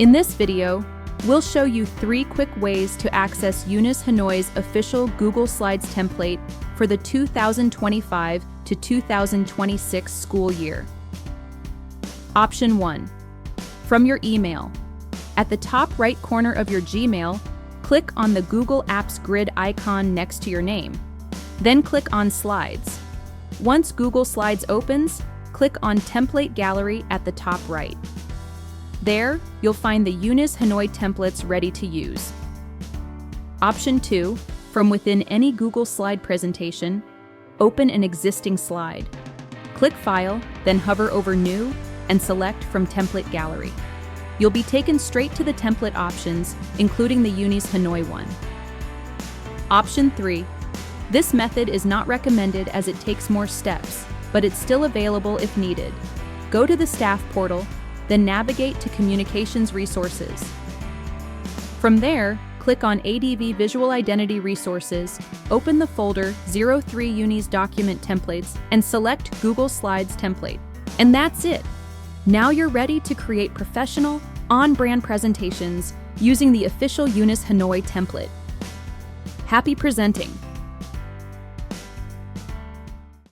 In this video, we'll show you 3 quick ways to access UNIS Hanoi's official Google Slides template for the 2025 to 2026 school year. Option 1. From your email. At the top right corner of your Gmail, click on the Google Apps grid icon next to your name. Then click on Slides. Once Google Slides opens, click on Template Gallery at the top right. There, you'll find the UNIS Hanoi templates ready to use. Option 2. From within any Google Slide presentation, open an existing slide. Click File, then hover over New, and select from Template Gallery. You'll be taken straight to the template options, including the UNIS Hanoi one. Option 3. This method is not recommended as it takes more steps, but it's still available if needed. Go to the staff portal, then navigate to Communications Resources. From there, click on ADV Visual Identity Resources, open the folder 03 UNIS Document Templates, and select Google Slides template. And that's it! Now you're ready to create professional, on-brand presentations using the official UNIS Hanoi template. Happy presenting!